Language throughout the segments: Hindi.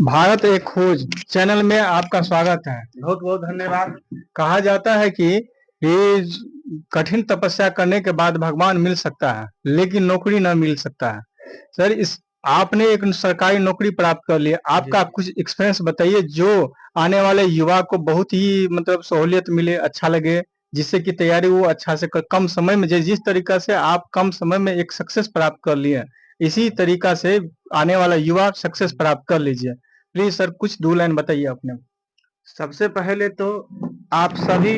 भारत एक खोज चैनल में आपका स्वागत है। बहुत बहुत धन्यवाद। कहा जाता है कि ये कठिन तपस्या करने के बाद भगवान मिल सकता है, लेकिन नौकरी न मिल सकता है। सर, इस आपने एक सरकारी नौकरी प्राप्त कर ली, आपका कुछ एक्सपीरियंस बताइए जो आने वाले युवा को बहुत ही मतलब सहूलियत मिले, अच्छा लगे, जिससे कि तैयारी वो अच्छा से कम समय में, जिस तरीका से आप कम समय में एक सक्सेस प्राप्त कर लिए, इसी तरीका से आने वाला युवा सक्सेस प्राप्त कर लीजिए। प्लीज सर, कुछ 2 लाइन बताइए अपने। सबसे पहले तो आप सभी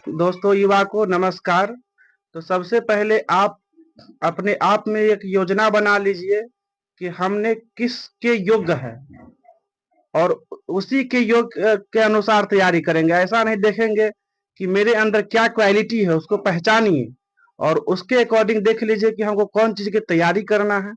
दोस्तों युवा को नमस्कार। तो सबसे पहले आप अपने आप में एक योजना बना लीजिए कि हमने किसके योग्य है और उसी के योग्य के अनुसार तैयारी करेंगे। ऐसा नहीं देखेंगे कि मेरे अंदर क्या क्वालिटी है, उसको पहचानिए और उसके अकॉर्डिंग देख लीजिए कि हमको कौन चीज की तैयारी करना है।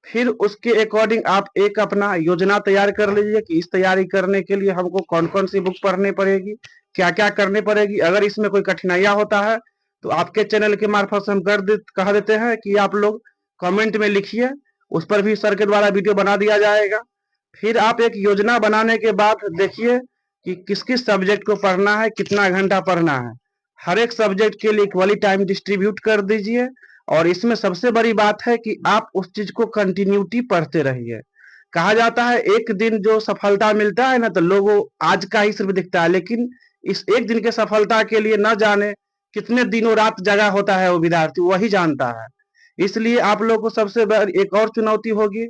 फिर उसके अकॉर्डिंग आप एक अपना योजना तैयार कर लीजिए कि इस तैयारी करने के लिए हमको कौन कौन सी बुक पढ़नी पड़ेगी, क्या क्या करनी पड़ेगी। अगर इसमें कोई कठिनाइयां होता है तो आपके चैनल के मार्फत से हम कह देते हैं कि आप लोग कमेंट में लिखिए, उस पर भी सर के द्वारा वीडियो बना दिया जाएगा। फिर आप एक योजना बनाने के बाद देखिए कि किस किस सब्जेक्ट को पढ़ना है, कितना घंटा पढ़ना है। हर एक सब्जेक्ट के लिए इक्वली टाइम डिस्ट्रीब्यूट कर दीजिए और इसमें सबसे बड़ी बात है कि आप उस चीज को कंटिन्यूटी पढ़ते रहिए। कहा जाता है एक दिन जो सफलता मिलता है ना, तो लोगों आज का ही सिर्फ दिखता है, लेकिन इस एक दिन के सफलता के लिए न जाने कितने दिनों रात जगा होता है वो विद्यार्थी, वही जानता है। इसलिए आप लोग को सबसे बड़ी एक और चुनौती होगी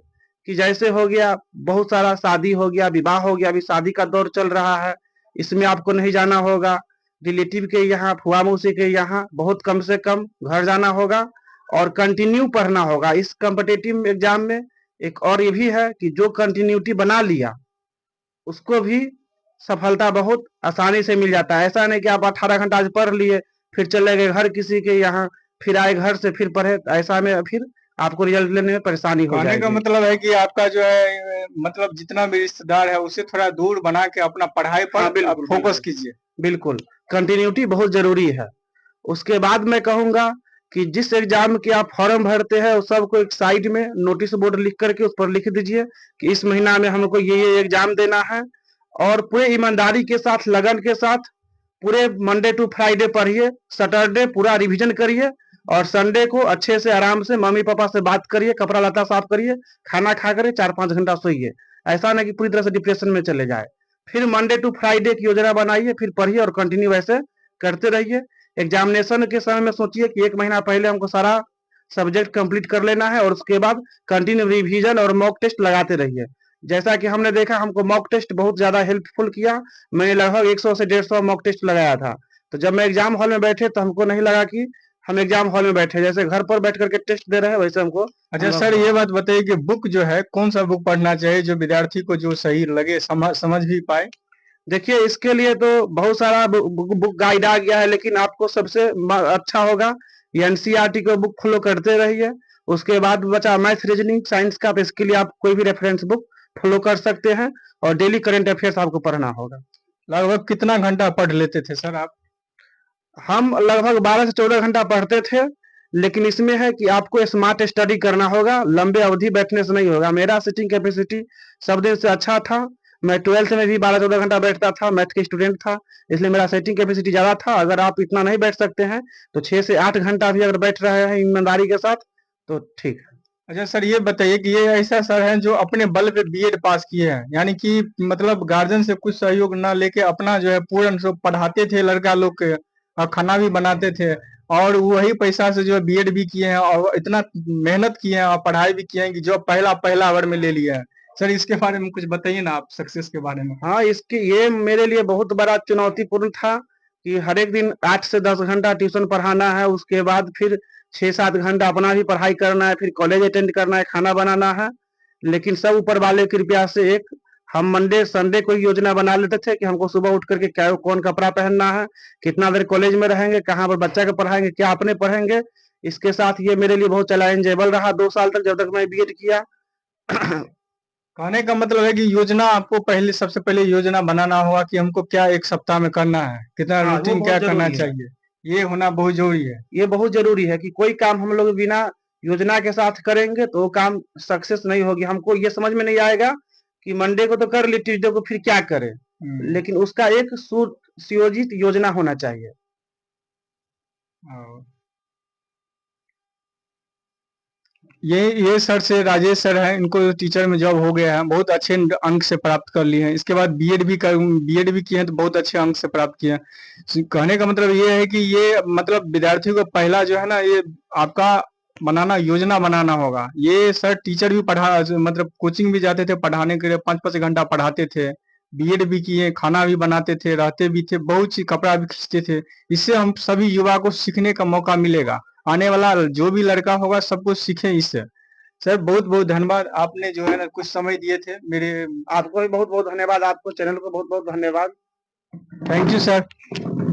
कि जैसे हो गया बहुत सारा शादी हो गया, विवाह हो गया, अभी शादी का दौर चल रहा है, इसमें आपको नहीं जाना होगा। रिलेटिव के यहाँ, फुआ मौसी के यहाँ बहुत कम से कम घर जाना होगा और कंटिन्यू पढ़ना होगा। इस कॉम्पिटिटिव एग्जाम में एक और ये भी है कि जो कंटिन्यूटी बना लिया उसको भी सफलता बहुत आसानी से मिल जाता है। ऐसा नहीं कि आप 18 घंटा आज पढ़ लिए फिर चले गए घर किसी के यहाँ, फिर आए घर से फिर पढ़े, ऐसा में फिर आपको रिजल्ट लेने में परेशानी हो कहने का जाएगी। मतलब है कि आपका जो है मतलब जितना भी रिश्तेदार है उसे थोड़ा दूर बना के अपना पढ़ाई हाँ पर बिल्कुल फोकस बिल्कुल कीजिए। बिल्कुल, कंटिन्यूटी बहुत जरूरी है। उसके बाद मैं कहूंगा कि जिस एग्जाम के आप फॉर्म भरते हैं उस सबको एक साइड में नोटिस बोर्ड लिख करके उस पर लिख दीजिए कि इस महीना में हमको ये एग्जाम देना है और पूरे ईमानदारी के साथ, लगन के साथ पूरे मंडे टू फ्राइडे पढ़िए, सैटरडे पूरा रिवीजन करिए और संडे को अच्छे से आराम से मम्मी पापा से बात करिए, कपड़ा लता साफ करिए, खाना खा कर 4-5 घंटा सोइए। ऐसा नहीं कि पूरी तरह से डिप्रेशन में चले जाए। फिर मंडे टू फ्राइडे की योजना बनाइए, फिर पढ़िए और कंटिन्यू ऐसे करते रहिए। एग्जामिनेशन के समय में सोचिए कि 1 महीना पहले हमको सारा सब्जेक्ट कंप्लीट कर लेना है और उसके बाद कंटिन्यू रिवीजन और मॉक टेस्ट लगाते रहिए। जैसा कि हमने देखा, हमको मॉक टेस्ट बहुत ज्यादा हेल्पफुल किया। मैंने लगभग 100 से 150 मॉक टेस्ट लगाया था। तो जब मैं एग्जाम हॉल में बैठे तो हमको नहीं लगा कि हम एग्जाम हॉल में बैठे, जैसे घर पर बैठ करके टेस्ट दे रहे हैं वैसे हमको। अच्छा सर, ये बात बताइए कि बुक जो है कौन सा बुक पढ़ना चाहिए जो विद्यार्थी को जो सही लगे, समझ भी पाए। देखिए इसके लिए तो बहुत सारा बुक गाइड आ गया है, लेकिन आपको सबसे अच्छा होगा ये एनसीईआरटी को बुक फॉलो करते रहिए। उसके बाद बचा मैथ, रीजनिंग, साइंस का, तो इसके लिए आप कोई भी रेफरेंस बुक फॉलो कर सकते हैं और डेली करंट अफेयर्स आपको पढ़ना होगा। लगभग कितना घंटा पढ़ लेते थे सर आप? हम लगभग 12 से 14 घंटा पढ़ते थे, लेकिन इसमें है कि आपको स्मार्ट स्टडी करना होगा, लंबे अवधि बैठने से नहीं होगा। मेरा सिटिंग कैपेसिटी सब दिन से अच्छा था। मैं 12th में भी 12-14 घंटा बैठता था, मैथ के स्टूडेंट था, इसलिए मेरा सेटिंग कैपेसिटी ज्यादा था। अगर आप इतना नहीं बैठ सकते हैं तो 6 से 8 घंटा भी अगर बैठ रहे हैं ईमानदारी के साथ तो ठीक है। अच्छा सर, ये बताइए कि ये ऐसा सर है जो अपने बल पे बीएड पास किए हैं, यानी कि मतलब गार्जियन से कुछ सहयोग ना लेके अपना जो है पूर्ण से पढ़ाते थे लड़का लोग के, और खाना भी बनाते थे, और वही पैसा से जो है बीएड भी किए हैं और इतना मेहनत किए हैं और पढ़ाई भी किए हैं कि जो पहला पहला अवर में ले लिया है। सर, इसके बारे में कुछ बताइए ना आप, सक्सेस के बारे में। हाँ, इसकी ये मेरे लिए बहुत बड़ा चुनौतीपूर्ण था कि हर एक दिन 8 से 10 घंटा ट्यूशन पढ़ाना है, उसके बाद फिर 6-7 घंटा अपना भी पढ़ाई करना है, फिर कॉलेज अटेंड करना है, खाना बनाना है। लेकिन सब ऊपर वाले की कृपया से एक हम मंडे संडे को योजना बना लेते थे कि हमको सुबह उठ करके क्या कौन कपड़ा पहनना है, कितना देर कॉलेज में रहेंगे, कहाँ पर बच्चा को पढ़ाएंगे, क्या अपने पढ़ेंगे। इसके साथ ये मेरे लिए बहुत चैलेंजेबल रहा 2 साल तक, जब तक मैं बीएड किया। कहने का मतलब है कि योजना आपको पहले, सबसे पहले योजना बनाना होगा कि हमको क्या एक सप्ताह में करना है, कितना हाँ, वो रूटीन क्या बहुत करना जरूरी है। चाहिए, ये होना बहुत जरूरी है। ये बहुत जरूरी है कि कोई काम हम लोग बिना योजना के साथ करेंगे तो वो काम सक्सेस नहीं होगी। हमको ये समझ में नहीं आएगा कि मंडे को तो कर ली, ट्यूसडे को फिर क्या करें, लेकिन उसका एक सुयोजित योजना होना चाहिए। ये सर से राजेश सर हैं, इनको टीचर में जॉब हो गया है, बहुत अच्छे अंक से प्राप्त कर लिए हैं। इसके बाद बीएड भी किए हैं तो बहुत अच्छे अंक से प्राप्त किए हैं। कहने का मतलब ये है कि ये मतलब विद्यार्थियों को पहला जो है ना, ये आपका योजना बनाना होगा। ये सर टीचर भी मतलब कोचिंग भी जाते थे पढ़ाने के लिए, 5-5 घंटा पढ़ाते थे, बीएड भी किए, खाना भी बनाते थे, रहते भी थे, बहुत सी कपड़ा भी खींचते थे। इससे हम सभी युवा को सीखने का मौका मिलेगा। आने वाला जो भी लड़का होगा सब कुछ सीखे इससे। सर बहुत बहुत धन्यवाद, आपने जो है ना कुछ समय दिए थे मेरे। आपको भी बहुत बहुत धन्यवाद, आपको चैनल को बहुत बहुत धन्यवाद। Thank you sir.